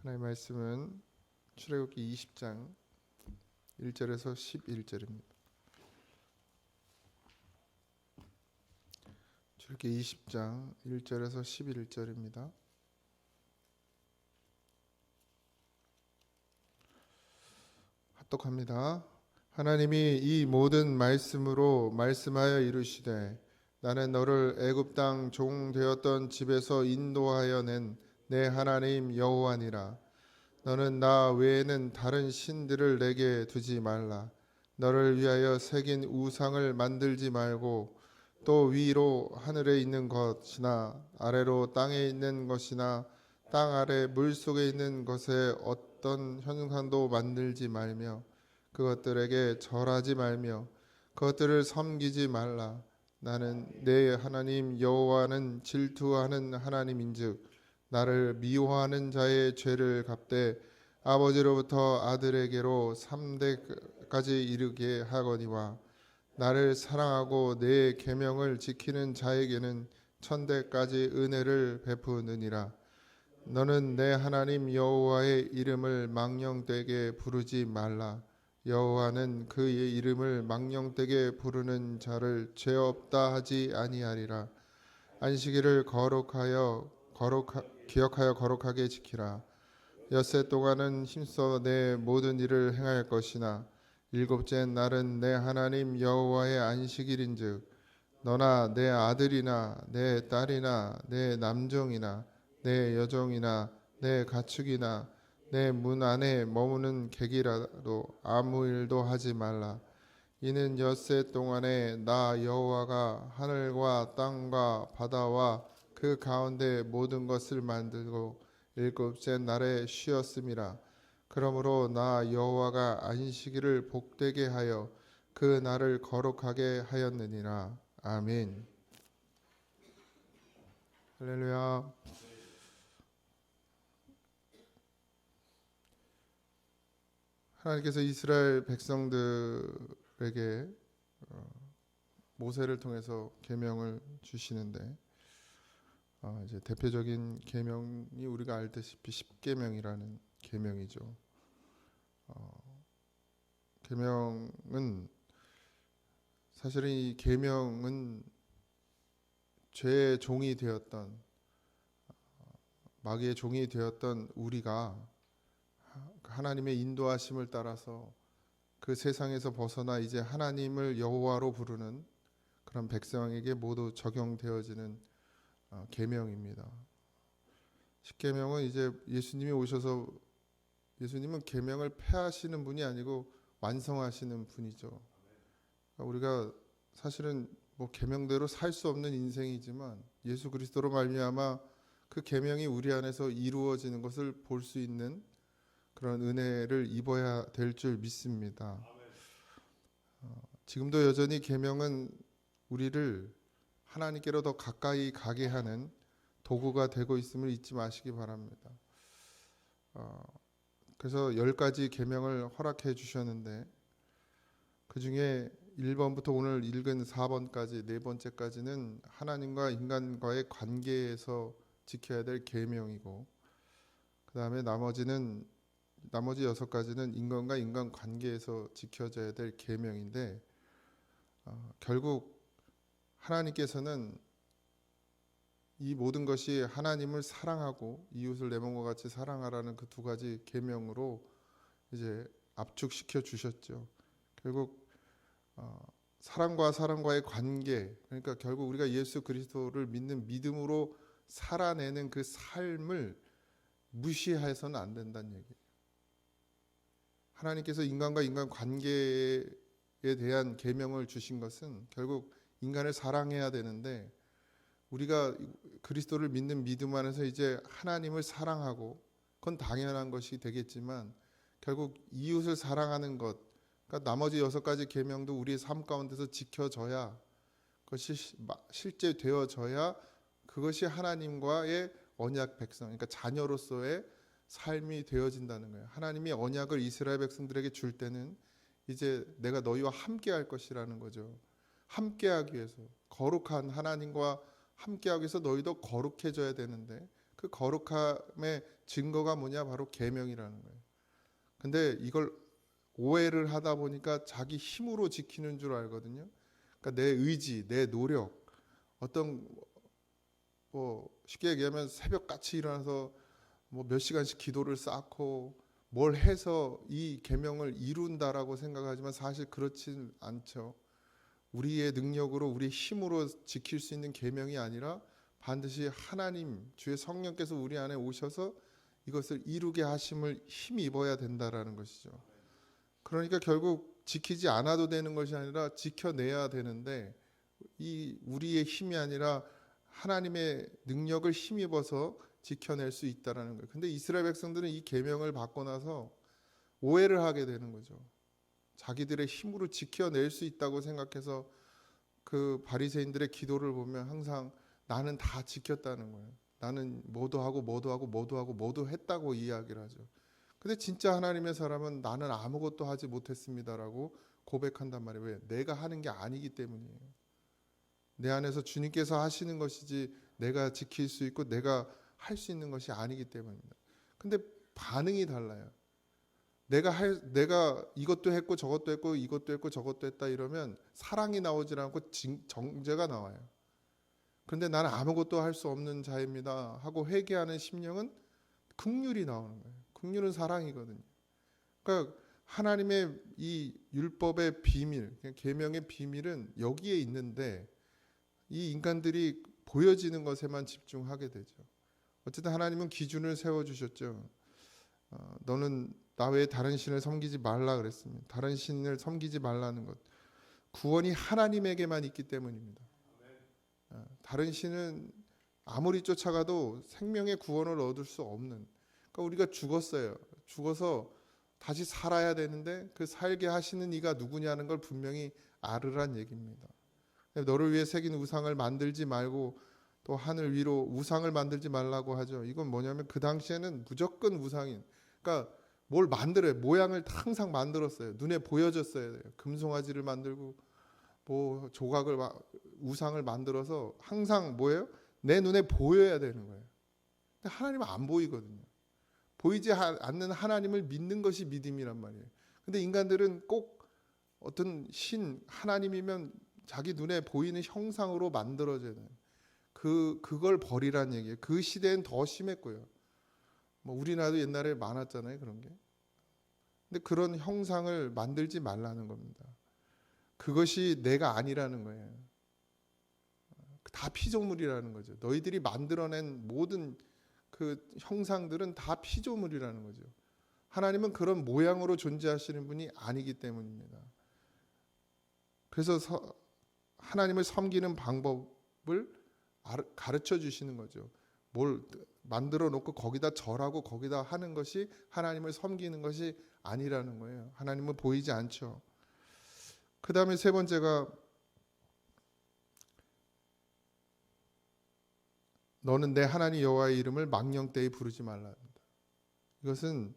하나님의 말씀은 출애굽기 20장 1절에서 11절입니다. 출애굽기 20장 1절에서 11절입니다. 합독합니다. 하나님이 이 모든 말씀으로 말씀하여 이르시되 나는 너를 애굽 땅 종 되었던 집에서 인도하여 낸 내 하나님 여호와니라. 너는 나 외에는 다른 신들을 내게 두지 말라. 너를 위하여 새긴 우상을 만들지 말고 또 위로 하늘에 있는 것이나 아래로 땅에 있는 것이나 땅 아래 물 속에 있는 것에 어떤 형상도 만들지 말며 그것들에게 절하지 말며 그것들을 섬기지 말라. 나는 내 하나님 여호와는 질투하는 하나님인즉 나를 미워하는 자의 죄를 갚되 아버지로부터 아들에게로 3대까지 이르게 하거니와 나를 사랑하고 내 계명을 지키는 자에게는 1000대까지 은혜를 베푸느니라. 너는 내 하나님 여호와의 이름을 망령되게 부르지 말라. 여호와는 그의 이름을 망령되게 부르는 자를 죄 없다 하지 아니하리라. 안식일을 기억하여 거룩하게 지키라. 엿새 동안은 힘써 내 모든 일을 행할 것이나 일곱째 날은 내 하나님 여호와의 안식일인즉 너나 내 아들이나 내 딸이나 내 남종이나 내 여종이나 내 가축이나 내 문 안에 머무는 객이라도 아무 일도 하지 말라. 이는 엿새 동안에 나 여호와가 하늘과 땅과 바다와 그 가운데 모든 것을 만들고 일곱째 날에 쉬었음이라. 그러므로 나 여호와가 안식일을 복되게 하여 그 날을 거룩하게 하였느니라. 아멘. 할렐루야. 하나님께서 이스라엘 백성들에게 모세를 통해서 계명을 주시는데 이제 대표적인 계명이 우리가 알다시피 십계명이라는 계명이죠. 계명은 사실은 이 계명은 죄의 종이 되었던 마귀의 종이 되었던 우리가 하나님의 인도하심을 따라서 그 세상에서 벗어나 이제 하나님을 여호와로 부르는 그런 백성에게 모두 적용되어지는 계명입니다. 십계명은 이제 예수님이 오셔서 예수님은 계명을 폐하시는 분이 아니고 완성하시는 분이죠. 우리가 사실은 뭐 계명대로 살 수 없는 인생이지만 예수 그리스도로 말미암아 그 계명이 우리 안에서 이루어지는 것을 볼 수 있는 그런 은혜를 입어야 될 줄 믿습니다. 지금도 여전히 계명은 우리를 하나님께로 더 가까이 가게 하는 도구가 되고 있음을 잊지 마시기 바랍니다. 그래서 10가지 계명을 허락해 주셨는데 그 중에 1번부터 오늘 읽은 4번까지 네 번째까지는 하나님과 인간과의 관계에서 지켜야 될 계명이고 그 다음에 나머지 6가지는 인간과 인간 관계에서 지켜져야 될 계명인데 결국 하나님께서는 이 모든 것이 하나님을 사랑하고 이웃을 내 몸과 같이 사랑하라는 그 2가지 계명으로 이제 압축시켜 주셨죠. 결국 사랑과 사랑과의 관계, 그러니까 결국 우리가 예수 그리스도를 믿는 믿음으로 살아내는 그 삶을 무시해서는 안 된다는 얘기예요. 하나님께서 인간과 인간 관계에 대한 계명을 주신 것은 결국 인간을 사랑해야 되는데 우리가 그리스도를 믿는 믿음 안에서 이제 하나님을 사랑하고 그건 당연한 것이 되겠지만 결국 이웃을 사랑하는 것, 그러니까 나머지 6가지 계명도 우리의 삶 가운데서 지켜져야 그것이 실제 되어져야 그것이 하나님과의 언약 백성, 그러니까 자녀로서의 삶이 되어진다는 거예요. 하나님이 언약을 이스라엘 백성들에게 줄 때는 이제 내가 너희와 함께 할 것이라는 거죠. 함께하기 위해서 거룩한 하나님과 함께하기 위해서 너희도 거룩해져야 되는데 그 그 거룩함의 증거가 뭐냐? 바로 계명이라는 거예요. 근데 이걸 오해를 하다 보니까 자기 힘으로 지키는 줄 알거든요. 그러니까 내 의지, 내 노력, 어떤 뭐 쉽게 얘기하면 새벽같이 일어나서 뭐 몇 시간씩 기도를 쌓고 뭘 해서 이 계명을 이룬다라고 생각하지만 사실 그렇진 않죠. 우리의 능력으로 우리의 힘으로 지킬 수 있는 계명이 아니라 반드시 하나님 주의 성령께서 우리 안에 오셔서 이것을 이루게 하심을 힘입어야 된다라는 것이죠. 그러니까 결국 지키지 않아도 되는 것이 아니라 지켜내야 되는데 이 우리의 힘이 아니라 하나님의 능력을 힘입어서 지켜낼 수 있다라는 거예요. 근데 이스라엘 백성들은 이 계명을 받고 나서 오해를 하게 되는 거죠. 자기들의 힘으로 지켜낼 수 있다고 생각해서 그 바리새인들의 기도를 보면 항상 나는 다 지켰다는 거예요. 나는 뭐도 하고 뭐도 하고 뭐도 하고 뭐도 했다고 이야기를 하죠. 근데 진짜 하나님의 사람은 나는 아무것도 하지 못했습니다라고 고백한단 말이에요. 왜? 내가 하는 게 아니기 때문이에요. 내 안에서 주님께서 하시는 것이지 내가 지킬 수 있고 내가 할 수 있는 것이 아니기 때문입니다. 근데 반응이 달라요. 내가 이것도 했고 저것도 했고 이것도 했고 저것도 했다 이러면 사랑이 나오질 않고 정죄가 나와요. 그런데 나는 아무것도 할 수 없는 자입니다 하고 회개하는 심령은 긍휼이 나오는 거예요. 긍휼은 사랑이거든요. 그러니까 하나님의 이 율법의 비밀, 계명의 비밀은 여기에 있는데 이 인간들이 보여지는 것에만 집중하게 되죠. 어쨌든 하나님은 기준을 세워주셨죠. 너는 나 외에 다른 신을 섬기지 말라 그랬습니다. 다른 신을 섬기지 말라는 것. 구원이 하나님에게만 있기 때문입니다. 다른 신은 아무리 쫓아가도 생명의 구원을 얻을 수 없는. 그러니까 우리가 죽었어요. 죽어서 다시 살아야 되는데 그 살게 하시는 이가 누구냐는 걸 분명히 알으란 얘기입니다. 너를 위해 새긴 우상을 만들지 말고 또 하늘 위로 우상을 만들지 말라고 하죠. 이건 뭐냐면 그 당시에는 무조건 우상인. 그러니까 뭘 만들어요. 모양을 항상 만들었어요. 눈에 보여졌어야 돼요. 금송아지를 만들고 뭐 조각을 우상을 만들어서 항상 뭐예요? 내 눈에 보여야 되는 거예요. 근데 하나님은 안 보이거든요. 보이지 않는 하나님을 믿는 것이 믿음이란 말이에요. 근데 인간들은 꼭 어떤 신 하나님이면 자기 눈에 보이는 형상으로 만들어져야 돼요. 그걸 버리란 얘기예요. 그 시대엔 더 심했고요. 뭐 우리나라도 옛날에 많았잖아요, 그런 게. 근데 그런 형상을 만들지 말라는 겁니다. 그것이 내가 아니라는 거예요. 다 피조물이라는 거죠. 너희들이 만들어낸 모든 그 형상들은 다 피조물이라는 거죠. 하나님은 그런 모양으로 존재하시는 분이 아니기 때문입니다. 그래서 하나님을 섬기는 방법을 가르쳐 주시는 거죠. 뭘 만들어 놓고 거기다 절하고 거기다 하는 것이 하나님을 섬기는 것이 아니라는 거예요. 하나님은 보이지 않죠. 그 다음에 세 번째가 너는 내 하나님 여호와의 이름을 망령되이 부르지 말라. 이것은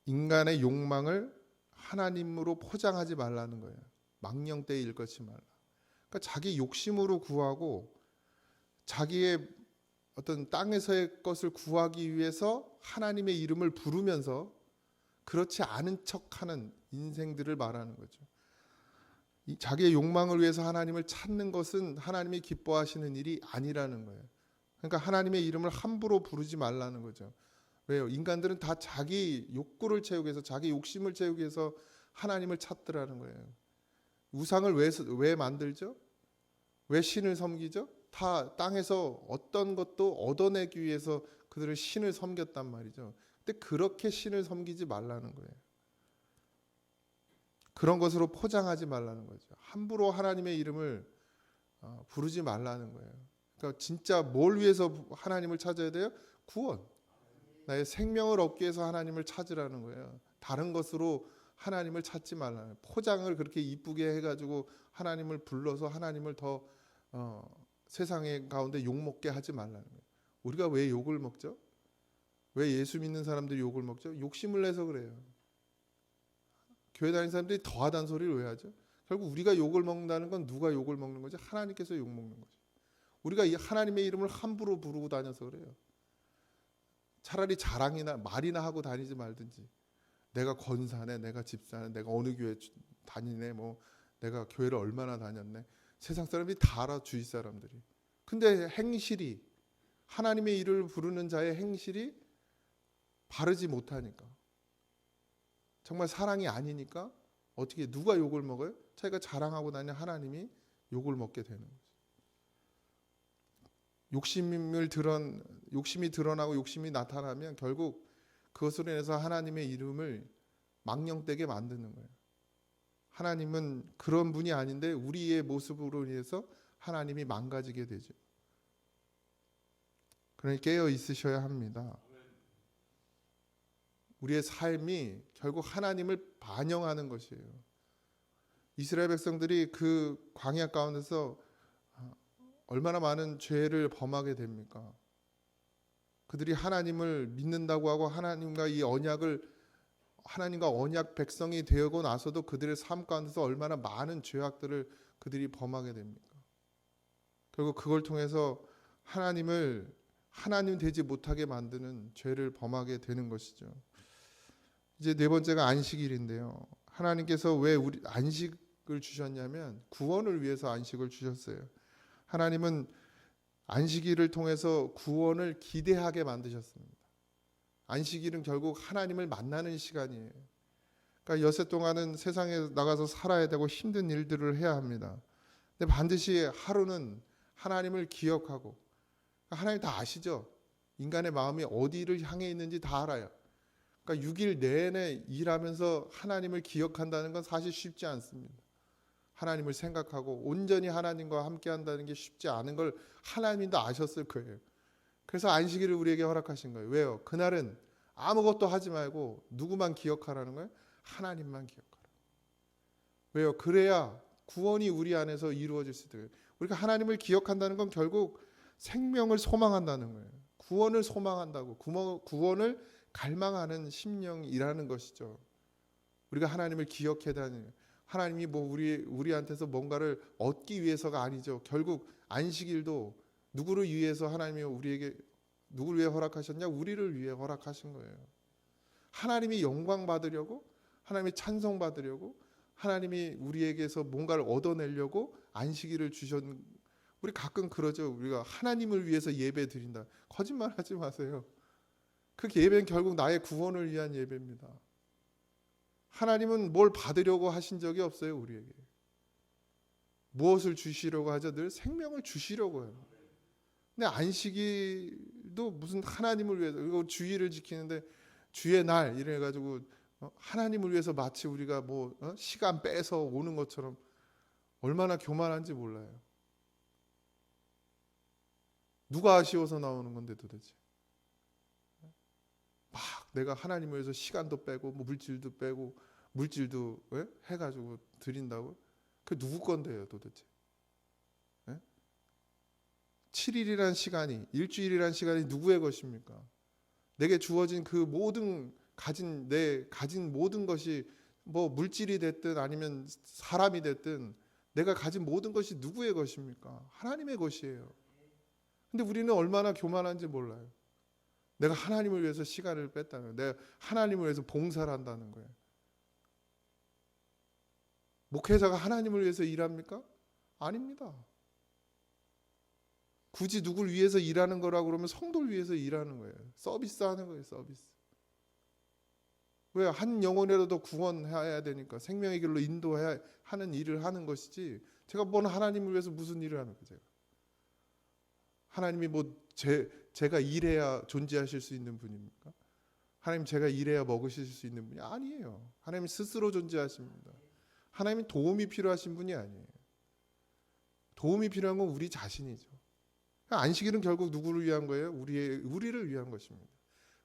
인간의 욕망을 하나님으로 포장하지 말라는 거예요. 망령되이 일컫지 말라. 그러니까 자기 욕심으로 구하고 자기의 어떤 땅에서의 것을 구하기 위해서 하나님의 이름을 부르면서 그렇지 않은 척하는 인생들을 말하는 거죠. 자기의 욕망을 위해서 하나님을 찾는 것은 하나님이 기뻐하시는 일이 아니라는 거예요. 그러니까 하나님의 이름을 함부로 부르지 말라는 거죠. 왜요? 인간들은 다 자기 욕구를 채우기 위해서 자기 욕심을 채우기 위해서 하나님을 찾더라는 거예요. 우상을 왜 만들죠? 왜 신을 섬기죠? 다 땅에서 어떤 것도 얻어내기 위해서 그들은 신을 섬겼단 말이죠. 근데 그렇게 신을 섬기지 말라는 거예요. 그런 것으로 포장하지 말라는 거죠. 함부로 하나님의 이름을 부르지 말라는 거예요. 그러니까 진짜 뭘 위해서 하나님을 찾아야 돼요? 구원. 나의 생명을 얻기 위해서 하나님을 찾으라는 거예요. 다른 것으로 하나님을 찾지 말라는 거예요. 포장을 그렇게 이쁘게 해가지고 하나님을 불러서 하나님을 더 세상의 가운데 욕먹게 하지 말라는 거예요. 우리가 왜 욕을 먹죠? 왜 예수 믿는 사람들이 욕을 먹죠? 욕심을 내서 그래요. 교회 다니는 사람들이 더하다는 소리를 왜 하죠? 결국 우리가 욕을 먹는다는 건 누가 욕을 먹는 거죠? 하나님께서 욕 먹는 거죠. 우리가 이 하나님의 이름을 함부로 부르고 다녀서 그래요. 차라리 자랑이나 말이나 하고 다니지 말든지, 내가 권사네, 내가 집사네, 내가 어느 교회 다니네, 뭐 내가 교회를 얼마나 다녔네. 세상 사람들이 다 알아, 주위 사람들이. 근데 행실이, 하나님의 이름을 부르는 자의 행실이 바르지 못하니까, 정말 사랑이 아니니까 어떻게 누가 욕을 먹어요? 자기가 자랑하고 다니는 하나님이 욕을 먹게 되는 거죠. 욕심이 드러나고 욕심이 나타나면 결국 그것으로 인해서 하나님의 이름을 망령되게 만드는 거예요. 하나님은 그런 분이 아닌데 우리의 모습으로 인해서 하나님이 망가지게 되죠. 그러니 깨어 있으셔야 합니다. 우리의 삶이 결국 하나님을 반영하는 것이에요. 이스라엘 백성들이 그 광야 가운데서 얼마나 많은 죄를 범하게 됩니까? 그들이 하나님을 믿는다고 하고 하나님과 언약 백성이 되고 나서도 그들의 삶 가운데서 얼마나 많은 죄악들을 그들이 범하게 됩니까? 결국 그걸 통해서 하나님 되지 못하게 만드는 죄를 범하게 되는 것이죠. 이제 네 번째가 안식일인데요. 하나님께서 왜 우리 안식을 주셨냐면 구원을 위해서 안식을 주셨어요. 하나님은 안식일을 통해서 구원을 기대하게 만드셨습니다. 안식일은 결국 하나님을 만나는 시간이에요. 그러니까 여세 동안은 세상에 나가서 살아야 되고 힘든 일들을 해야 합니다. 근데 반드시 하루는 하나님을 기억하고, 하나님 다 아시죠? 인간의 마음이 어디를 향해 있는지 다 알아요. 그러니까 6일 내내 일하면서 하나님을 기억한다는 건 사실 쉽지 않습니다. 하나님을 생각하고 온전히 하나님과 함께 한다는 게 쉽지 않은 걸 하나님도 아셨을 거예요. 그래서 안식일을 우리에게 허락하신 거예요. 왜요? 그날은 아무것도 하지 말고 누구만 기억하라는 거예요? 하나님만 기억하라. 왜요? 그래야 구원이 우리 안에서 이루어질 수 있어요. 우리가 하나님을 기억한다는 건 결국 생명을 소망한다는 거예요. 구원을 소망한다고, 구원을 갈망하는 심령이라는 것이죠. 우리가 하나님을 기억해야 다니는, 하나님이 뭐 우리한테서 뭔가를 얻기 위해서가 아니죠. 결국 안식일도 누구를 위해서 하나님이 누구를 위해 허락하셨냐? 우리를 위해 허락하신 거예요. 하나님이 영광 받으려고, 하나님이 찬송 받으려고, 하나님이 우리에게서 뭔가를 얻어내려고 안식일을 주셨는. 우리 가끔 그러죠. 우리가 하나님을 위해서 예배 드린다. 거짓말하지 마세요. 그 예배는 결국 나의 구원을 위한 예배입니다. 하나님은 뭘 받으려고 하신 적이 없어요. 우리에게 무엇을 주시려고 하죠? 늘 생명을 주시려고 해요. 근데 안식일도 무슨 하나님을 위해서, 그리고 주일을 지키는데 주의 날 이래가지고 하나님을 위해서 마치 우리가 뭐 시간 빼서 오는 것처럼, 얼마나 교만한지 몰라요. 누가 아쉬워서 나오는 건데 도대체. 막 내가 하나님을 위해서 시간도 빼고 뭐 물질도 해가지고 드린다고? 그 누구 건데요 도대체? 7일이란 시간이, 일주일이란 시간이 누구의 것입니까? 내게 주어진 그 가진 모든 것이 뭐 물질이 됐든 아니면 사람이 됐든 내가 가진 모든 것이 누구의 것입니까? 하나님의 것이에요. 근데 우리는 얼마나 교만한지 몰라요. 내가 하나님을 위해서 시간을 뺐다는 거예요. 내가 하나님을 위해서 봉사를 한다는 거예요. 목회자가 하나님을 위해서 일합니까? 아닙니다. 굳이 누굴 위해서 일하는 거라고 그러면 성도를 위해서 일하는 거예요. 서비스하는 거예요. 서비스. 왜? 한 영혼이라도 구원해야 되니까, 생명의 길로 인도해야 하는 일을 하는 것이지, 제가 뭔 하나님을 위해서 무슨 일을 하는 거예요. 제가. 하나님이 뭐 제가 일해야 존재하실 수 있는 분입니까? 하나님 제가 일해야 먹으실 수 있는 분이 아니에요. 하나님 스스로 존재하십니다. 하나님이 도움이 필요하신 분이 아니에요. 도움이 필요한 건 우리 자신이죠. 안식일은 결국 누구를 위한 거예요? 우리를 위한 것입니다.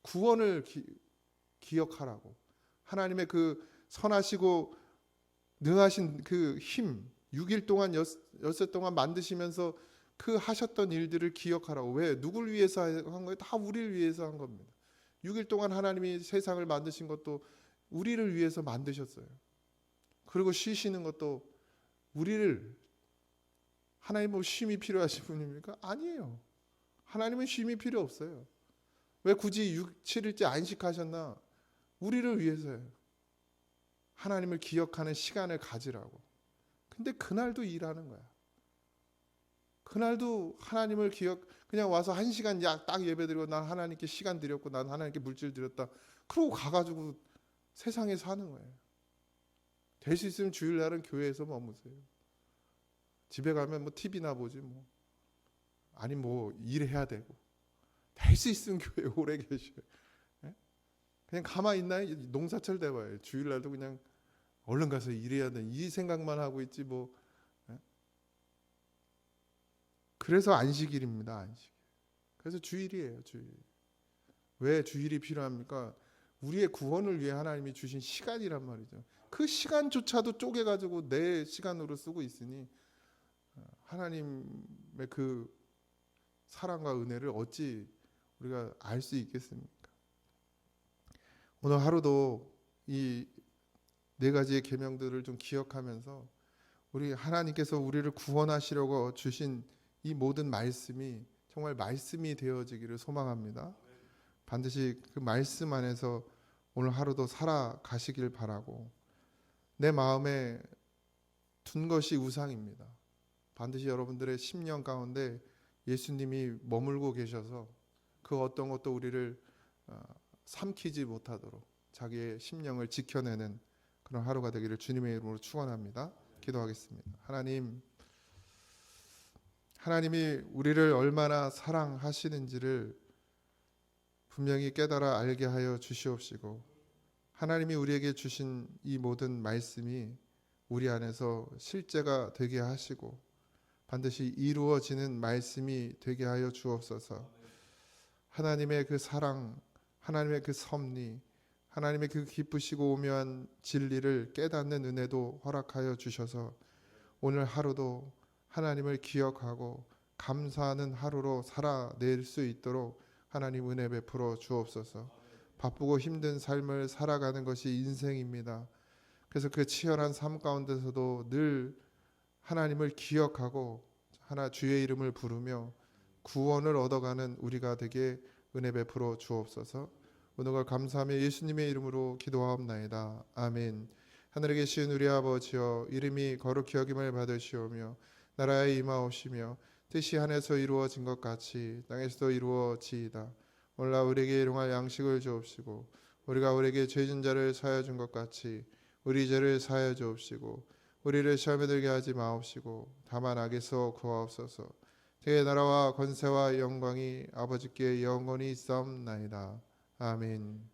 구원을 기억하라고. 하나님의 그 선하시고 능하신 그 힘, 6일 동안 엿새 동안 만드시면서 그 하셨던 일들을 기억하라고. 왜? 누굴 위해서 한 거예요? 다 우리를 위해서 한 겁니다. 6일 동안 하나님이 세상을 만드신 것도 우리를 위해서 만드셨어요. 그리고 쉬시는 것도 하나님 뭐 쉼이 필요하신 분입니까? 아니에요. 하나님은 쉼이 필요 없어요. 왜 굳이 6, 7일째 안식하셨나? 우리를 위해서예요. 하나님을 기억하는 시간을 가지라고. 근데 그날도 일하는 거야. 그날도 하나님을 그냥 와서 1시간 딱 예배드리고 난 하나님께 시간 드렸고 난 하나님께 물질 드렸다. 그러고 가가지고 세상에 사는 거예요. 될 수 있으면 주일날은 교회에서 머무세요. 집에 가면 뭐 TV나 보지 뭐. 아니 뭐 일해야 되고. 될 수 있으면 교회에 오래 계셔요. 예? 그냥 가만히 있나요? 농사철 돼봐요. 주일날도 그냥 얼른 가서 일해야 돼. 이 생각만 하고 있지 뭐. 예? 그래서 안식일입니다. 안식. 그래서 주일이에요. 주일. 왜 주일이 필요합니까? 우리의 구원을 위해 하나님이 주신 시간이란 말이죠. 그 시간조차도 쪼개가지고 내 시간으로 쓰고 있으니 하나님의 그 사랑과 은혜를 어찌 우리가 알 수 있겠습니까? 오늘 하루도 이 4가지의 계명들을 좀 기억하면서 우리 하나님께서 우리를 구원하시려고 주신 이 모든 말씀이 정말 말씀이 되어지기를 소망합니다. 반드시 그 말씀 안에서 오늘 하루도 살아가시길 바라고, 내 마음에 둔 것이 우상입니다. 반드시 여러분들의 심령 가운데 예수님이 머물고 계셔서 그 어떤 것도 우리를 삼키지 못하도록 자기의 심령을 지켜내는 그런 하루가 되기를 주님의 이름으로 축원합니다. 기도하겠습니다. 하나님이 우리를 얼마나 사랑하시는지를 분명히 깨달아 알게 하여 주시옵시고, 하나님이 우리에게 주신 이 모든 말씀이 우리 안에서 실제가 되게 하시고 반드시 이루어지는 말씀이 되게 하여 주옵소서. 하나님의 그 사랑, 하나님의 그 섭리, 하나님의 그 기쁘시고 오묘한 진리를 깨닫는 은혜도 허락하여 주셔서 오늘 하루도 하나님을 기억하고 감사하는 하루로 살아낼 수 있도록 하나님 은혜 베풀어 주옵소서. 바쁘고 힘든 삶을 살아가는 것이 인생입니다. 그래서 그 치열한 삶 가운데서도 늘 하나님을 기억하고 주의 이름을 부르며 구원을 얻어가는 우리가 되게 은혜 베풀어 주옵소서. 오늘 걸 감사하며 예수님의 이름으로 기도하옵나이다. 아멘. 하늘에 계신 우리 아버지여, 이름이 거룩히 여김을 받으시오며 나라에 임하옵시며 뜻이 하늘에서 이루어진 것 같이 땅에서도 이루어지이다. 오늘날 우리에게 일용할 양식을 주옵시고 우리가 우리에게 죄진 자를 사하여 준 것 같이 우리 죄를 사하여 주옵시고 우리를 시험에 들게 하지 마옵시고 다만 악에서 구하옵소서. 주의 나라와 권세와 영광이 아버지께 영원히 있사옵나이다. 아멘.